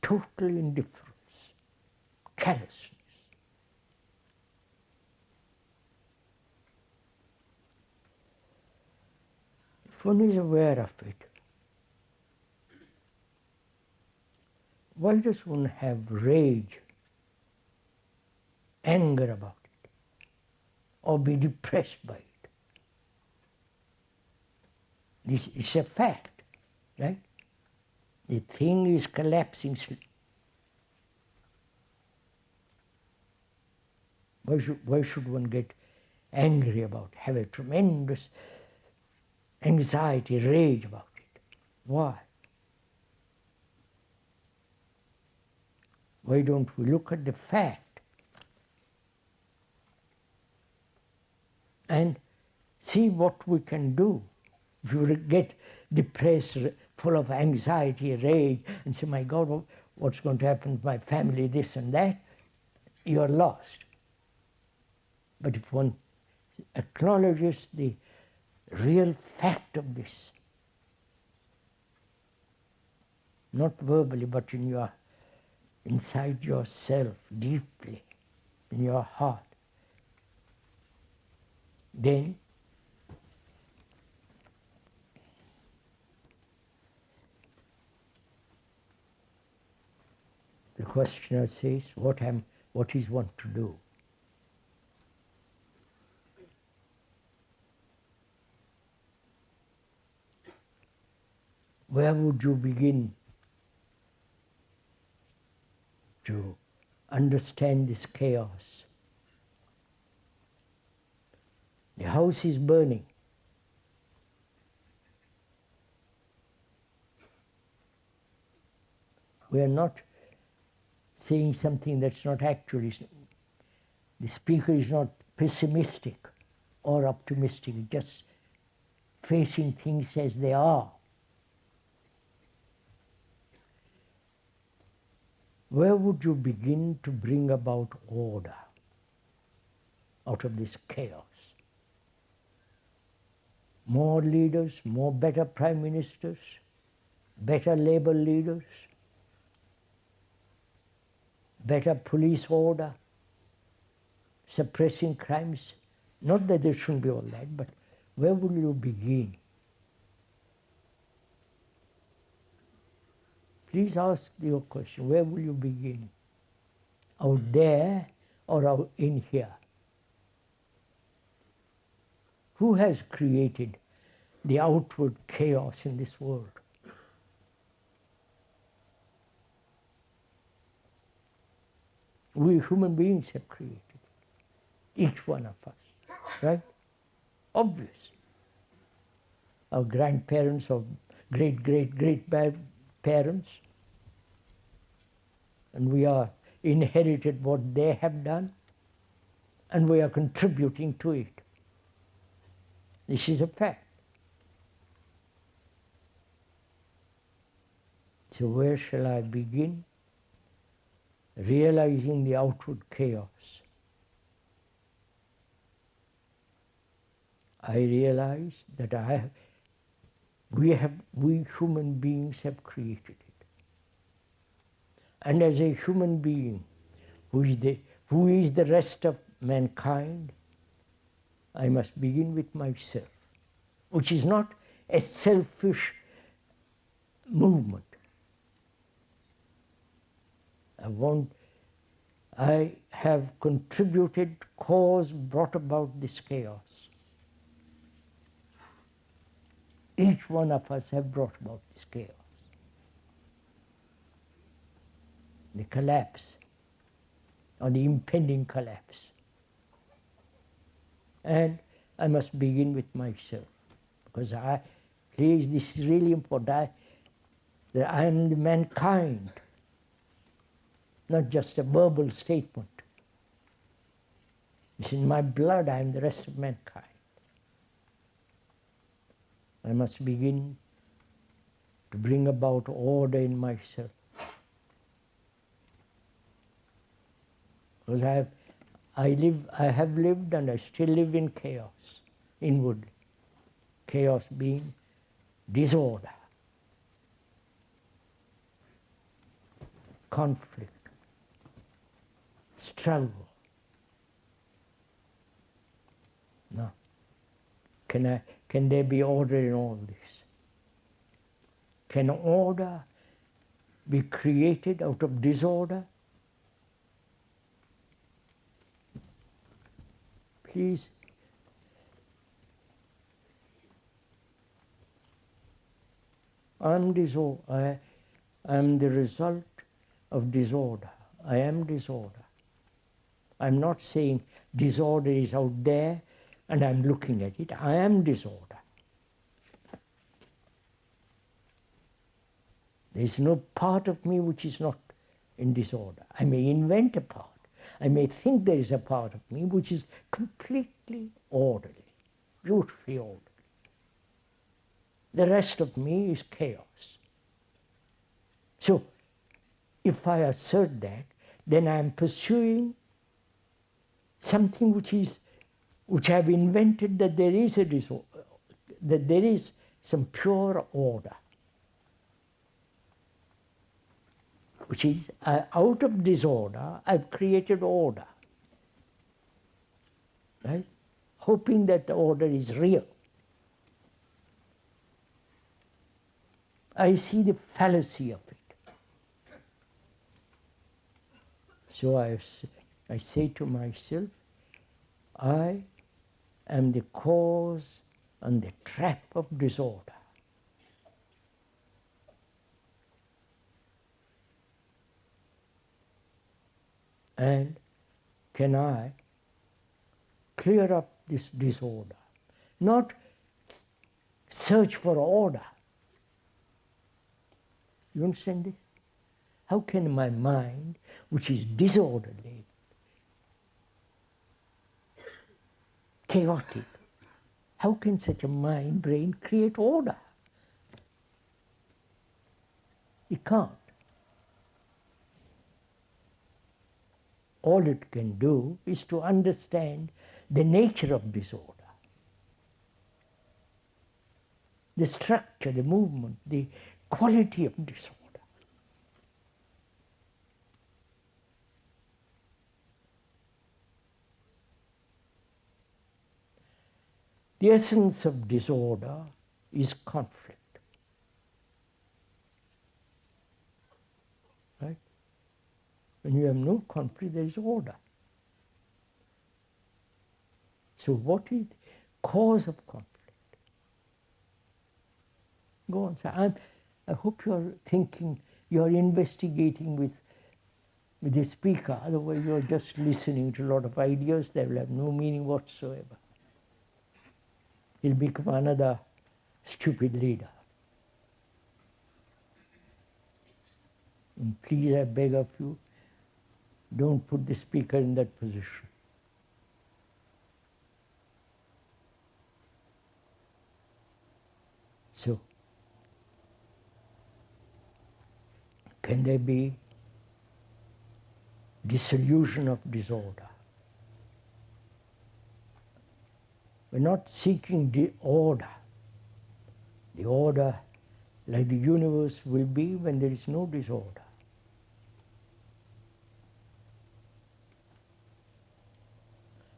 total indifference, callousness. If one is aware of it, why does one have rage, anger about it, or be depressed by it? This is a fact, right? The thing is collapsing. Why should one get angry about it, have a tremendous anxiety, rage about it? Why? Why don't we look at the fact and see what we can do? If you get depressed, full of anxiety, rage, and say, my God, what's going to happen to my family, this and that, you are lost. But if one acknowledges the real fact of this, not verbally, but inside yourself, deeply, in your heart, then the questioner says, what is one to do? Where would you begin to understand this chaos? The house is burning. We are not saying something that's not actually. The speaker is not pessimistic or optimistic, just facing things as they are. Where would you begin to bring about order out of this chaos? More leaders, more better prime ministers, better labor leaders, better police order, suppressing crimes. Not that there shouldn't be all that, but where will you begin? Please ask your question, where will you begin? Out there or out in here? Who has created the outward chaos in this world? We human beings have created it, each one of us, right? Obvious. Our grandparents or great-great-great-parents, and we are inherited what they have done, and we are contributing to it. This is a fact. So where shall I begin? Realizing the outward chaos. I realize that we human beings have created it. And as a human being, who is the rest of mankind, I must begin with myself, which is not a selfish movement. I have contributed, brought about this chaos. Each one of us have brought about this chaos. the collapse, or the impending collapse. And I must begin with myself, because this is really important, that I am the mankind, not just a verbal statement. It's in my blood, I am the rest of mankind. I must begin to bring about order in myself. Because I have lived and I still live in chaos, inwardly. Chaos being disorder, conflict, struggle. No. Can there be order in all this? Can order be created out of disorder? Please. I am the result of disorder. I am disorder. I'm not saying disorder is out there and I'm looking at it. I am disorder. There is no part of me which is not in disorder. I may invent a part. I may think there is a part of me which is completely orderly, beautifully orderly. The rest of me is chaos. So, if I assert that, then I am pursuing something which I have invented, that there is a disorder, that there is some pure order, which is out of disorder I've created order, right? Hoping that the order is real. I see the fallacy of it. So I say to myself, I am the cause and the trap of disorder. And can I clear up this disorder? Not search for order. You understand this? How can my mind, which is disorderly, chaotic, how can such a brain create order? It can't. All it can do is to understand the nature of disorder, the structure, the movement, the quality of disorder. The essence of disorder is conflict. Right? When you have no conflict, there is order. So what is the cause of conflict? Go on, sir. I hope you are thinking, you are investigating with the speaker. Otherwise you are just listening to a lot of ideas that will have no meaning whatsoever. He'll become another stupid leader. And please, I beg of you, don't put the speaker in that position. So, can there be dissolution of disorder? We're not seeking the order like the universe will be when there is no disorder.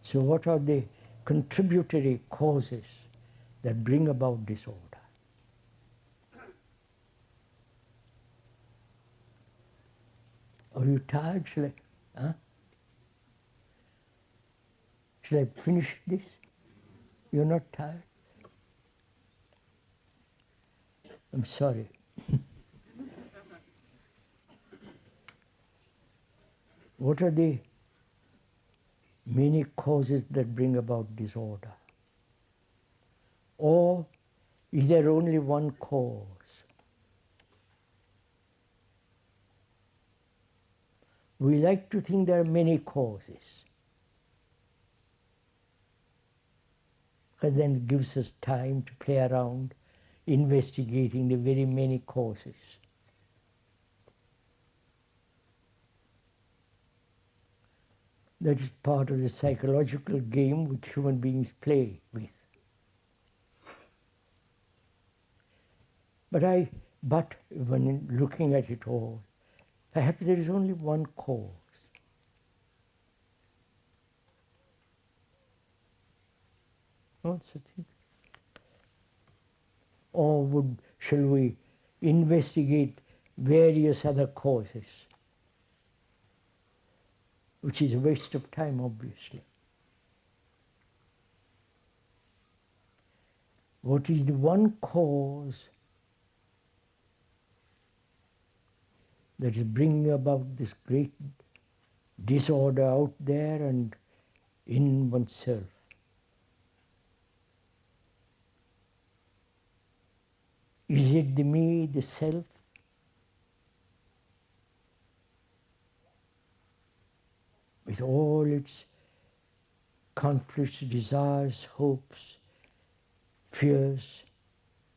So what are the contributory causes that bring about disorder? Are you tired? Shall I finish this? You're not tired? I'm sorry. What are the many causes that bring about disorder? Or is there only one cause? We like to think there are many causes, because then it gives us time to play around investigating the very many causes. That is part of the psychological game which human beings play with. But when looking at it all, perhaps there is only one cause. Not so think. Or shall we investigate various other causes? Which is a waste of time, obviously. What is the one cause that is bringing about this great disorder out there and in oneself? Is it the me, the self? With all its conflicts, desires, hopes, fears,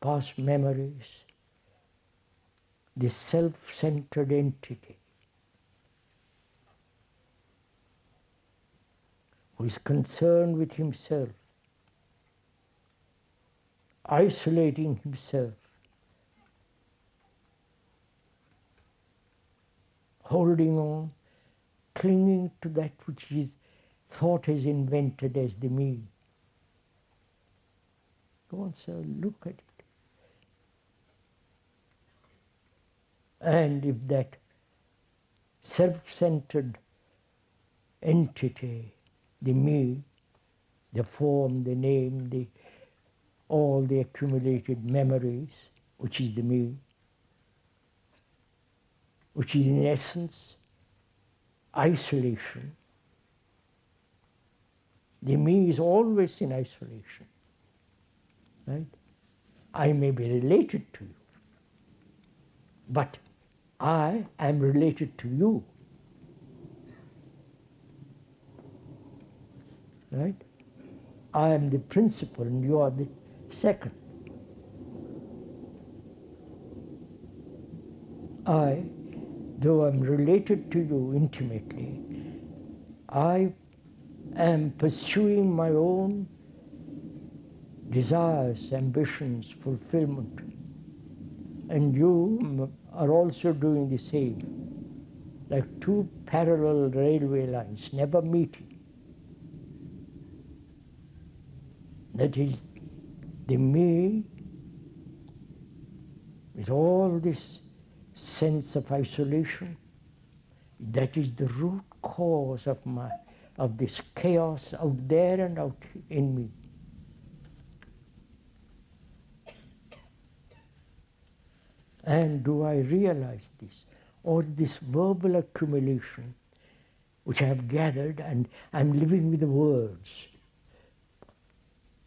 past memories, this self-centered entity who is concerned with himself, isolating himself, holding on, clinging to that which his thought has invented as the me. Go on, sir, look at it. And if that self-centered entity, the me, the form, the name, all the accumulated memories, which is the me, which is in essence isolation. The me is always in isolation, right? I may be related to you, but I am related to you, right? I am the principal and you are the second. I, though I'm related to you intimately, I am pursuing my own desires, ambitions, fulfillment. And you are also doing the same, like two parallel railway lines never meeting. That is the me with all this sense of isolation. That is the root cause of this chaos out there and out in me. And do I realize this? Or this verbal accumulation which I have gathered and I'm living with the words.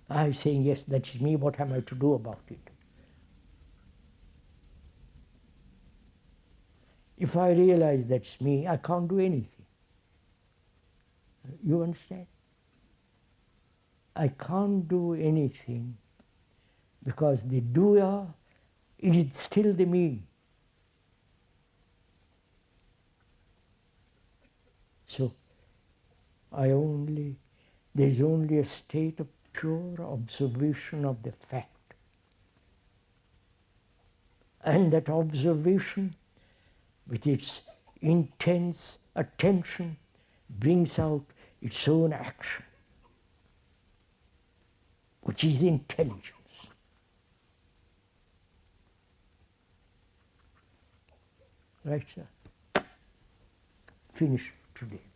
I'm saying, yes, that is me, what am I to do about it? If I realize that's me, I can't do anything. You understand? I can't do anything because the doer is still the me. So there's only a state of pure observation of the fact. And that observation, with its intense attention, brings out its own action, which is intelligence. Right, sir? Finish today.